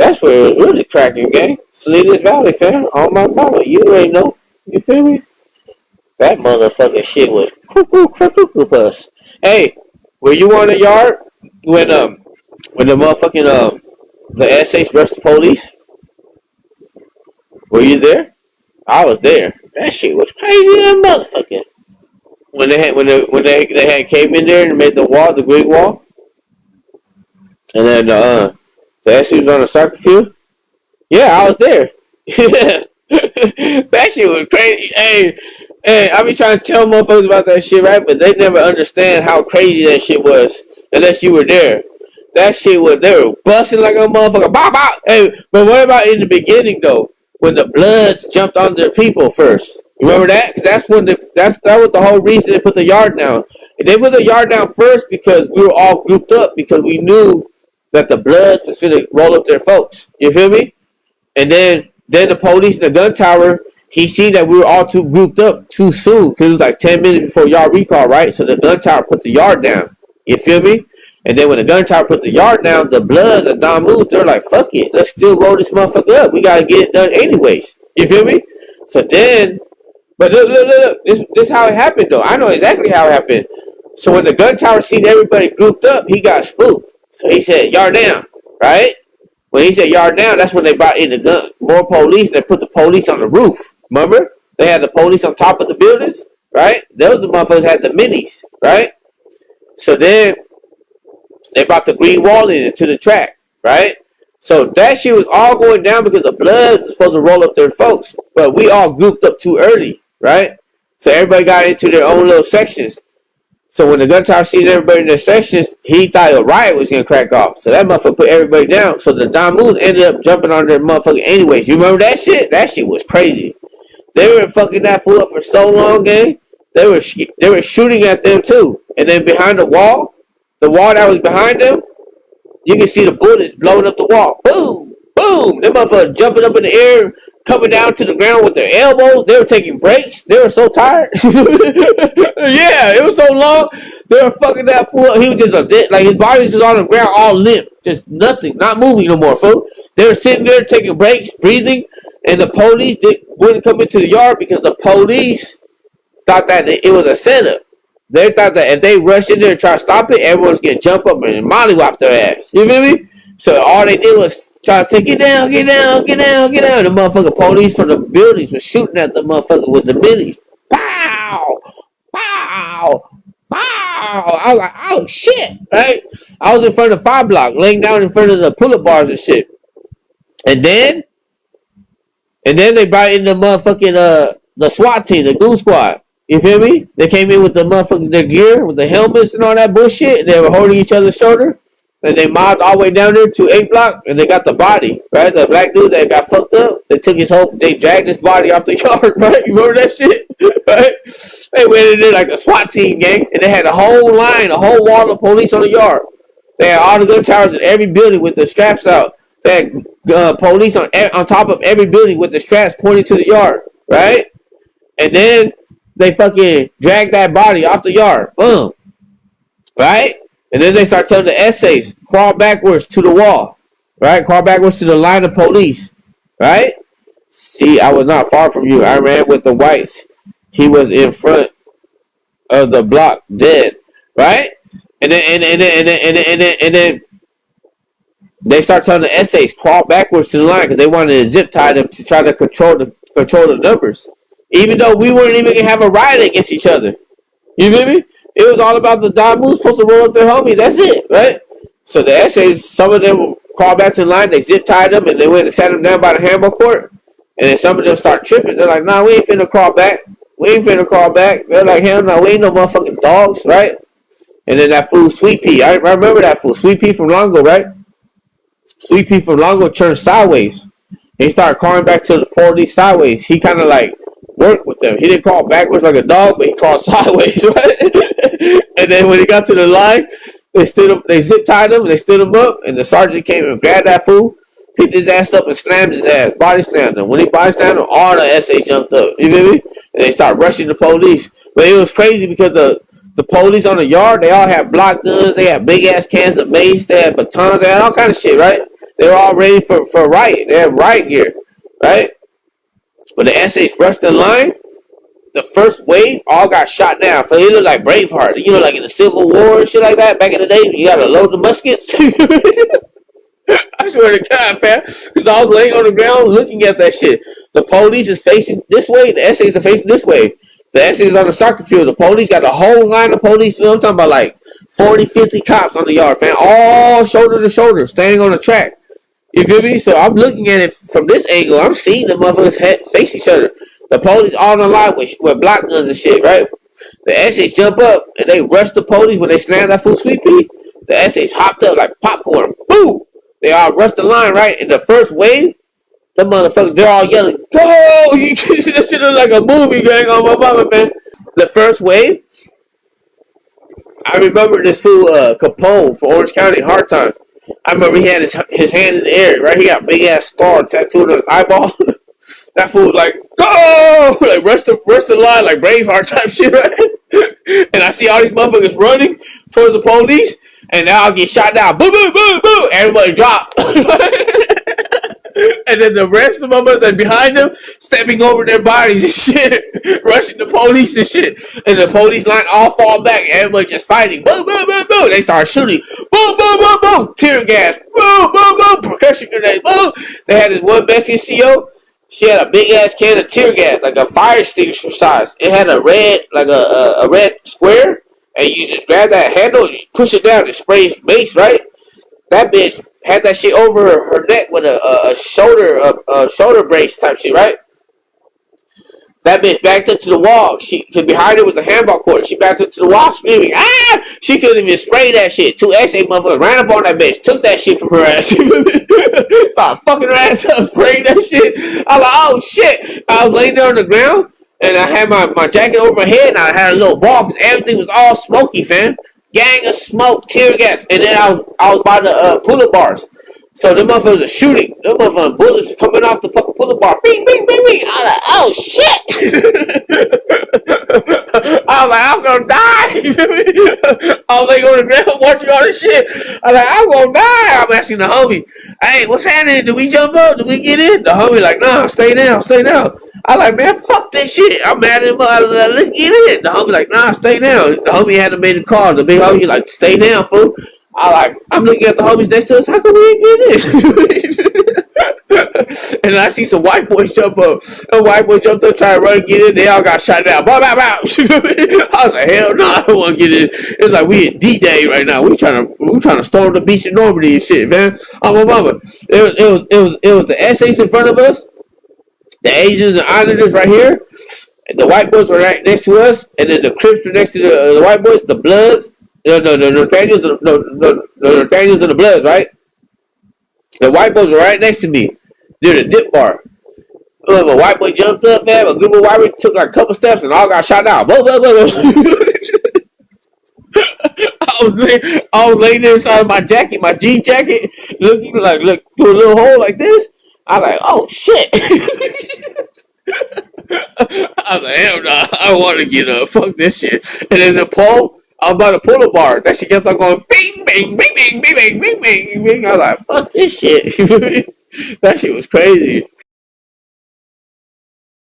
That's where it was really cracking, gang. Salinas Valley, fam. On my mama, you ain't know. You feel me? That motherfucking shit was cuckoo puss. Hey, were you on the yard when the motherfucking the essays rushed the police? Were you there? I was there. That shit was crazy, that motherfucking. When they had came in there and made the wall, the green wall, and then the essays was on the soccer field. Yeah, I was there. That shit was crazy. Hey, I be trying to tell motherfuckers about that shit, right? But they never understand how crazy that shit was unless you were there. That shit was, they were busting like a motherfucker. Bow, bow. Hey, but what about in the beginning though? When the Bloods jumped on their people first. You remember that? Cause that's when that was the whole reason they put the yard down. And they put the yard down first because we were all grouped up because we knew that the Bloods was gonna roll up their folks. You feel me? And then the police in the gun tower, he seen that we were all too grouped up too soon because it was like 10 minutes before yard recall, right? So the gun tower put the yard down. You feel me? And then when the gun tower put the yard down, the Bloods and Don Moves, they're like, fuck it, let's still roll this motherfucker up. We gotta get it done anyways. You feel me? So then, but look, this how it happened though. I know exactly how it happened. So when the gun tower seen everybody grouped up, he got spooked. So he said, yard down, right? When he said yard down, that's when they brought in the gun. More police, they put the police on the roof. Remember? They had the police on top of the buildings, right? Those the motherfuckers had the minis, right? So then they brought the green wall in into the track, right? So that shit was all going down because the Bloods was supposed to roll up their folks. But we all grouped up too early, right? So everybody got into their own little sections. So when the gun tower seen everybody in their sections, he thought a riot was gonna crack off. So that motherfucker put everybody down. So the Don Moves ended up jumping on their motherfucker anyways. You remember that shit? That shit was crazy. They were fucking that fool up for so long, gang. They were shooting at them too. And then behind the wall that was behind them, you can see the bullets blowing up the wall. Boom, boom. Them motherfuckers jumping up in the air, coming down to the ground with their elbows. They were taking breaks. They were so tired. Yeah, it was so long. They were fucking that fool up. He was just a dead, like his body was just on the ground, all limp, just nothing, not moving no more, fool. They were sitting there taking breaks, breathing, and the police wouldn't come into the yard because the police thought that it was a setup. They thought that if they rushed in there and try to stop it, everyone's gonna jump up and mollywop their ass. You feel me? So all they did was try to say, get down, get down, get down, get down. The motherfucking police from the buildings was shooting at the motherfucker with the minis. Pow! Pow! Pow! I was like, oh shit, right? I was in front of 5 Block, laying down in front of the pull-up bars and shit. And then they brought in the motherfucking the SWAT team, the Goon Squad. You feel me? They came in with the motherfucking their gear, with the helmets and all that bullshit. And they were holding each other's shoulder. And they mobbed all the way down there to 8 Block. And they got the body, right? The black dude that got fucked up. They took they dragged his body off the yard, right? You remember that shit? Right? They went in there like a SWAT team, gang. And they had a whole wall of police on the yard. They had all the gun towers in every building with the straps out. They had police on top of every building with the straps pointing to the yard, right? And then they fucking drag that body off the yard. Boom. Right? And then they start telling the essays, crawl backwards to the wall. Right? Crawl backwards to the line of police. Right? See, I was not far from you. I ran with the whites. He was in front of the block, dead. Right? And then they start telling the essays, crawl backwards to the line because they wanted to zip tie them to try to control the numbers. Even though we weren't even going to have a riot against each other. You feel me? It was all about the Don Moves supposed to roll up their homie. That's it, right? So the essays, some of them crawled back to the line. They zip tied them and they went and sat them down by the handball court. And then some of them start tripping. They're like, nah, we ain't finna crawl back. We ain't finna crawl back. They're like, hell no, we ain't no motherfucking dogs, right? And then that fool, Sweet Pea. I remember that fool. Sweet Pea from Longo, right? Sweet Pea from Longo turned sideways. He started crawling back to the police sideways. He kind of like worked with them. He didn't crawl backwards like a dog, but he crawled sideways, right? And then when he got to the line, they zip tied him, they stood him up, and the sergeant came and grabbed that fool, picked his ass up and slammed his ass, body slammed him. When he body slammed him, all the essays jumped up. You feel me? And they started rushing the police. But it was crazy because the police on the yard, they all had block guns, they had big ass cans of mace, they had batons, they had all kind of shit, right? They're all ready for a riot. They have riot gear, right? When the essays rushed in line, the first wave all got shot down. So it looked like Braveheart, like in the Civil War and shit like that. Back in the day, you gotta load the muskets. I swear to God, man, because I was laying on the ground looking at that shit. The police is facing this way. The essays are facing this way. The essays on the soccer field. The police got a whole line of police. I'm talking about like 40, 50 cops on the yard, fam. All shoulder to shoulder, standing on the track. You feel me? So I'm looking at it from this angle. I'm seeing the motherfuckers face each other. The police all in the line with black guns and shit, right? The essays jump up and they rush the police when they slam that fool sweet pea. The essays hopped up like popcorn. Boom! They all rushed the line, right? In the first wave, the motherfuckers, they're all yelling, go! That shit look like a movie going on my mama, man. The first wave, I remember this fool Capone for Orange County Hard Times. I remember he had his hand in the air, right? He got a big ass star tattooed on his eyeball. That fool was like, go! Like rush the line like Braveheart type shit, right? And I see all these motherfuckers running towards the police, and now I'll get shot down. Boom, boom, boom, boom. Everybody drop. And then the rest of them that behind them stepping over their bodies and shit, rushing the police and shit. And the police line all fall back. Everybody just fighting. Boom, boom, boom, boom. They start shooting. Boom, boom, boom, boom. Tear gas. Boom, boom, boom. Percussion grenades. Boom. They had this one Mexican CO. She had a big ass can of tear gas, like a fire extinguisher size. It had a red, like a red square, and you just grab that handle, and you push it down, it sprays mace, right? That bitch had that shit over her neck with a shoulder brace type shit, right? That bitch backed up to the wall. Cause behind her was a handball court. She backed up to the wall screaming, ah! She couldn't even spray that shit. Two SA motherfuckers ran up on that bitch, took that shit from her ass. Started fucking her ass up, spraying that shit. I was like, oh shit. I was laying there on the ground, and I had my jacket over my head, and I had a little ball, because everything was all smoky, fam. Gang of smoke, tear gas. And then I was by the pull-up bars. So them motherfuckers are shooting. Them motherfuckers bullets are coming off the fucking pull-up bar. Bing, bing, bing, bing. I was like, oh shit. I was like, I'm gonna die. I was like on the ground watching all this shit. I was like, I'm gonna die. I'm asking the homie, hey, what's happening? Do we jump up? Do we get in? The homie like, nah, stay down, stay down. I like, man, fuck this shit. I'm mad at him. I was like, let's get in. The homie like, nah, stay down. The homie hadn't made the call. The big homie like, stay down, fool. I'm looking at the homies next to us. How come we ain't get in? And I see some white boys jump up. The white boys jumped up, trying to run and get in. They all got shot down. Bow, bow, bow. I was like, hell no, I don't want to get in. It's like we in D-Day right now. We trying to storm the beach in Normandy and shit, man. Oh my mama. It was the essays in front of us, the Asians and Islanders right here, and the white boys were right next to us, and then the Crips were next to the white boys, the Bloods. The Nathaniels and the Bloods, right? The white boys were right next to me near the dip bar. A white boy jumped up, man. A group of white boys took like a couple steps and all got shot down. Blah, blah, blah, blah. I was laying there inside of my jacket, my jean jacket, looking like through a little hole like this. I was like, oh shit. I was like, hell nah, I don't want to get up. Fuck this shit. And then the pole, I was by the pull-up bar. That shit kept on going bing, bing, bing, bing, bing, bing, bing, bing, bing. I was like, fuck this shit. That shit was crazy.